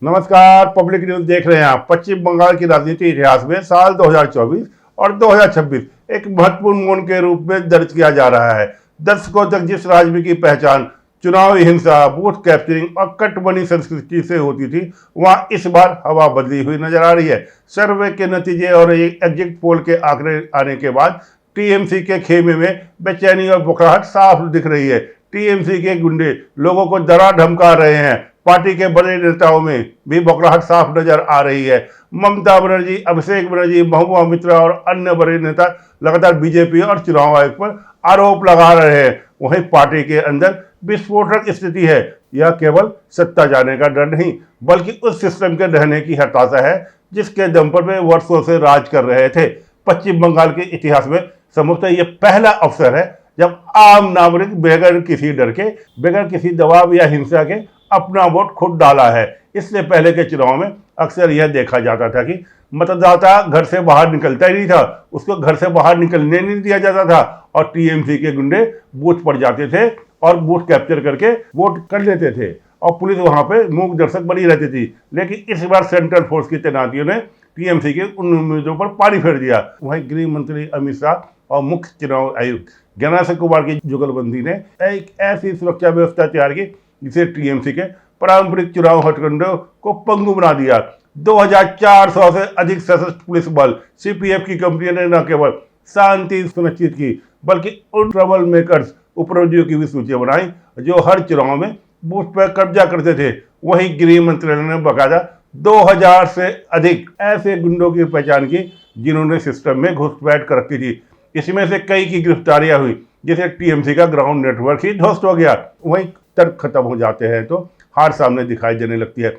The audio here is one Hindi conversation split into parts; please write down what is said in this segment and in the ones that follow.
नमस्कार, पब्लिक न्यूज देख रहे हैं आप। पश्चिम बंगाल की राजनीति इतिहास में साल 2024 और 2026 एक महत्वपूर्ण मोड़ के रूप में दर्ज किया जा रहा है। दर्शकों तक जिस राजनीति की पहचान चुनावी हिंसा, बूथ कैप्चरिंग और कटबनी संस्कृति से होती थी, वहां इस बार हवा बदली हुई नजर आ रही है। सर्वे के नतीजे और एग्जिट पोल के आंकड़े आने के बाद टीएमसी के खेमे में बेचैनी और बुखराहट साफ दिख रही है। टीएमसी के गुंडे लोगों को डरा धमका रहे हैं। पार्टी के बड़े नेताओं में भी बौखलाहट साफ नजर आ रही है। ममता बनर्जी, अभिषेक बनर्जी, महबूबा मित्रा और अन्य बड़े नेता लगातार बीजेपी और चुनाव आयोग पर आरोप लगा रहे हैं। वहीं पार्टी के अंदर विस्फोटक स्थिति है। यह केवल सत्ता जाने का डर नहीं, बल्कि उस सिस्टम के रहने की हताशा है जिसके दम पर वे वर्षों से राज कर रहे थे। पश्चिम बंगाल के इतिहास में संभवतः यह पहला अवसर है जब आम नागरिक बगैर किसी डर के, बगैर किसी दबाव या हिंसा के अपना वोट खुद डाला है। इससे पहले के चुनाव में अक्सर यह देखा जाता था कि मतदाता घर से बाहर निकलता ही नहीं था, उसको घर से बाहर निकलने नहीं दिया जाता था और टीएमसी के गुंडे बूथ पर जाते थे और बूथ कैप्चर करके वोट कर लेते थे और पुलिस वहां पे मूक दर्शक बनी रहती थी। लेकिन इस बार सेंट्रल फोर्स की तैनातियों ने टीएमसी के उन उम्मीदों पर पानी फेर दिया। वहीं गृह मंत्री अमित शाह और मुख्य चुनाव आयुक्त ज्ञानेश कुमार की जुगलबंदी ने एक ऐसी सुरक्षा व्यवस्था तैयार की जिसे टीएमसी के पारंपरिक चुनाव हथकंडों को पंगु बना दिया। 2400 से अधिक सशस्त्र पुलिस बल सीपीएफ की कंपनी ने न केवल शांति सुनिश्चित की, बल्कि उन ट्रबल मेकर्स उपरोधियों की भी सूची बनाई जो हर चुनाव में बूथ पर कब्जा करते थे। वहीं गृह मंत्रालय ने बकायदा 2000 से अधिक ऐसे गुंडों की पहचान की जिन्होंने सिस्टम में घुसपैठ कर रखी थी। इसमें से कई की गिरफ्तारियां हुई, जिसे टीएमसी का ग्राउंड नेटवर्क ही ध्वस्त हो गया। वहीं तर्क खत्म हो जाते हैं तो हार सामने दिखाई देने लगती है,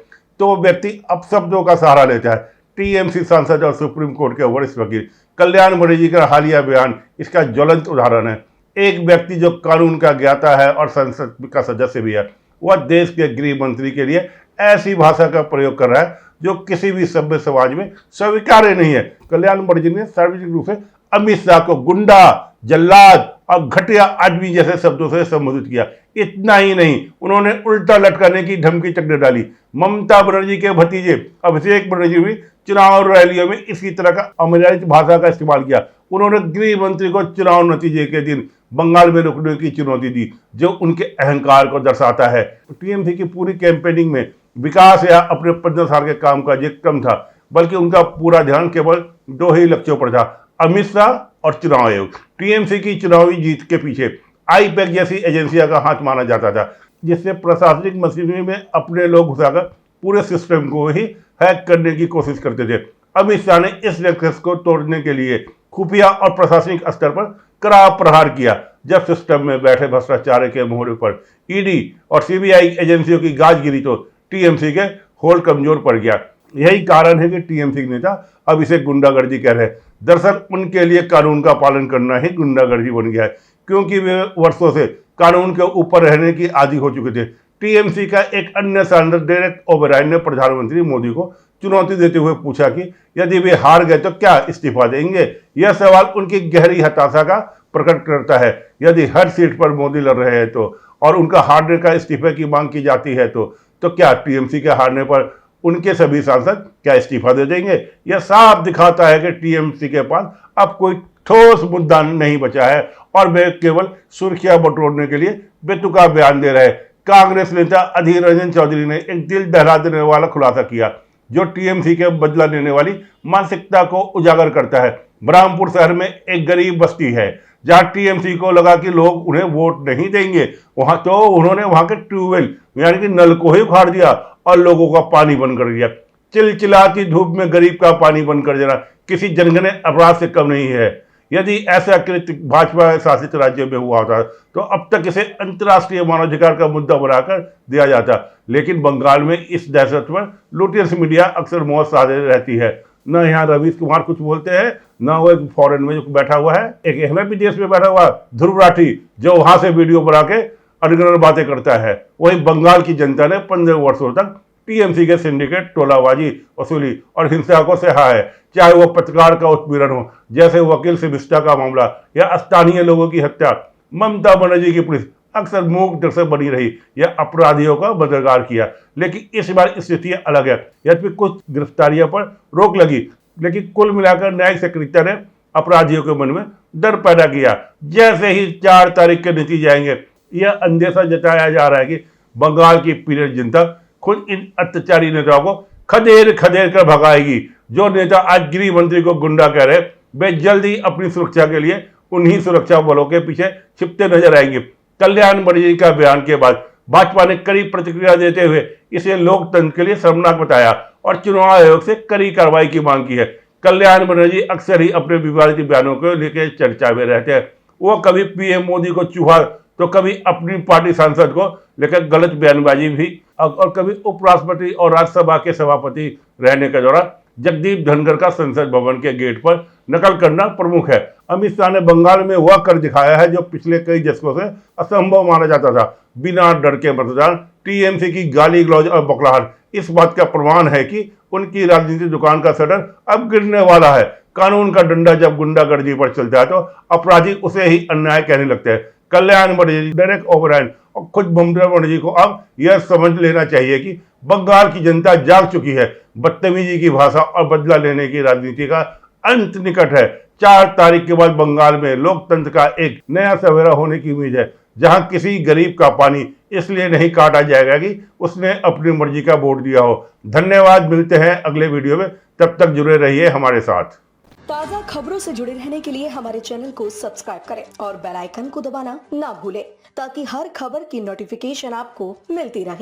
तो व्यक्ति अपशब्दों का सहारा लेता है। टीएमसी सांसद और सुप्रीम कोर्ट के वरिष्ठ वकील कल्याण बनर्जी का हालिया बयान इसका ज्वलंत उदाहरण है। एक व्यक्ति जो कानून का ज्ञाता है और संसद का सदस्य भी है, वह देश के गृह मंत्री के लिए ऐसी भाषा का प्रयोग कर रहा है जो किसी भी सभ्य समाज में स्वीकार्य नहीं है। कल्याण बनर्जी ने सार्वजनिक रूप से अमित शाह को गुंडा, जल्लाद और घटिया आदमी जैसे शब्दों से संबोधित किया। इतना ही नहीं, उन्होंने उल्टा लटकाने की धमकी तक डाली। ममता बनर्जी के भतीजे अभिषेक बनर्जी भी चुनाव रैलियों में इसी तरह का अमर्यादित भाषा का इस्तेमाल किया। उन्होंने गृह मंत्री को चुनाव नतीजे के दिन बंगाल में रुकने की चुनौती दी, जो उनके अहंकार को दर्शाता है। टीएमसी की पूरी कैंपेनिंग में विकास या अपने 15 साल के काम का जिक्र कम था, बल्कि उनका पूरा ध्यान केवल 2 ही लक्ष्यों पर था, अमित शाह और चुनाव आयोग। टीएमसी की चुनावी जीत के पीछे आईपैक जैसी एजेंसियों का हाथ माना जाता था, जिससे प्रशासनिक मशीनरी में अपने लोग घुसाकर पूरे सिस्टम को ही हैक करने की कोशिश करते थे। अमित शाह ने इस नेक्सस को तोड़ने के लिए खुफिया और प्रशासनिक स्तर पर कड़ा प्रहार किया। जब सिस्टम में बैठे भ्रष्टाचार के मोहरे पर ईडी और सीबीआई एजेंसियों की गाज गिरी तो टीएमसी के होल्ड कमजोर पड़ गया। यही कारण है कि टीएमसी के नेता अब इसे गुंडागर्दी कह रहे हैं। दरअसल उनके लिए कानून का पालन करना ही गुंडागर्दी बन गया है, क्योंकि वे वर्षों से कानून के ऊपर रहने की आदी हो चुके थे। टीएमसी का एक अन्य सांसद डेरेक ओबरायन ने प्रधानमंत्री मोदी को चुनौती देते हुए पूछा कि यदि वे हार गए तो क्या इस्तीफा देंगे। यह सवाल उनकी गहरी हताशा का प्रकट करता है। यदि हर सीट पर मोदी लड़ रहे हैं तो और उनका हारने का इस्तीफे की मांग की जाती है तो क्या टीएमसी के हारने पर उनके सभी सांसद क्या इस्तीफा दे देंगे। यह साफ दिखाता है कि टीएमसी के पास अब कोई ठोस मुद्दा नहीं बचा है और वे केवल सुर्खियां बटोरने के लिए बेतुका बयान दे रहे हैं। कांग्रेस नेता अधीर रंजन चौधरी ने एक दिल दहला देने वाला खुलासा किया, जो टीएमसी के बदला लेने वाली मानसिकता को उजागर करता है। ब्रह्मपुर शहर में एक गरीब बस्ती है जहां टीएमसी को लगा कि लोग उन्हें वोट नहीं देंगे, वहां तो उन्होंने वहां के ट्यूबवेल यानी कि नल को ही उखाड़ दिया और लोगों का पानी बंद कर दिया। चिलचिलाती धूप में गरीब का पानी बंद कर देना किसी जनगणने अपराध से कम नहीं है। यदि ऐसा कृत्य भाजपा शासित राज्यों में हुआ होता तो अब तक इसे अंतर्राष्ट्रीय मानवाधिकार का मुद्दा बनाकर दिया जाता। लेकिन बंगाल में इस दहशत पर लुटियंस मीडिया अक्सर मौत साधे रहती है। न यहाँ रवीश कुमार कुछ बोलते हैं, न वो एक फॉरेन में जो बैठा हुआ है, एक हमें विदेश में बैठा हुआ ध्रुव राठी, जो वहां से वीडियो बना के अनगढ़ बातें करता है। वहीं बंगाल की जनता ने 15 वर्षों तक टीएमसी के सिंडिकेट टोलाबाजी, वसूली और हिंसा को सहा है, चाहे वो पत्रकार का उत्पीड़न हो, जैसे वकील से विस्टा का मामला या स्थानीय लोगों की हत्या। ममता बनर्जी की पुलिस अक्सर मूक दर्शक बनी रही या अपराधियों का मददगार किया। लेकिन इस बार स्थिति अलग है। यद्यपि कुछ गिरफ्तारियों पर रोक लगी, लेकिन कुल मिलाकर न्यायिक सक्रियता ने अपराधियों के मन में डर पैदा किया। जैसे ही 4 तारीख के नतीजे आएंगे, यह अंदेशा जताया जा रहा है कि बंगाल की पीड़ित जनता खुद इन अत्याचारी नेताओं को खदेड़ खदेड़ कर भगाएगी। जो नेता आज गृह मंत्री को गुंडा कह रहे, वे जल्द ही अपनी सुरक्षा के लिए उन्हीं सुरक्षा बलों के पीछे छिपते नजर आएंगे। कल्याण बनर्जी का बयान के बाद भाजपा ने कड़ी प्रतिक्रिया देते हुए इसे लोकतंत्र के लिए शर्मनाक बताया और चुनाव आयोग से कड़ी कार्रवाई की मांग की है। कल्याण बनर्जी अक्सर ही अपने विवादित बयानों को लेकर चर्चा में रहते हैं। वो कभी पीएम मोदी को चूहा तो कभी अपनी पार्टी सांसद को लेकर गलत बयानबाजी भी, और कभी उपराष्ट्रपति और राज्यसभा के सभापति रहने के दौरान जगदीप धनखड़ का संसद भवन के गेट पर नकल करना प्रमुख है। अमित शाह ने बंगाल में वह कर दिखाया है जो पिछले कई दशकों से असंभव माना जाता था। बिना डर के मतदान, टीएमसी की गाली गलौज और बौखलाहट इस बात का प्रमाण है कि उनकी राजनीतिक दुकान का शटर अब गिरने वाला है। कानून का डंडा जब गुंडागर्दी पर चलता है तो अपराधी उसे ही अन्याय कहने लगते हैं। कल्याण बनर्जी, डेरेक ओबरायन और खुद ममता बनर्जी को अब यह समझ लेना चाहिए कि बंगाल की जनता जाग चुकी है। बदतमीजी की भाषा और बदला लेने की राजनीति का अंत निकट है। 4 तारीख के बाद बंगाल में लोकतंत्र का एक नया सवेरा होने की उम्मीद है, जहां किसी गरीब का पानी इसलिए नहीं काटा जाएगा कि उसने अपनी मर्जी का वोट दिया हो। धन्यवाद, मिलते हैं अगले वीडियो में, तब तक जुड़े रहिए हमारे साथ। ताज़ा खबरों से जुड़े रहने के लिए हमारे चैनल को सब्सक्राइब करें और बेल आइकन को दबाना ना भूलें, ताकि हर खबर की नोटिफिकेशन आपको मिलती रहे।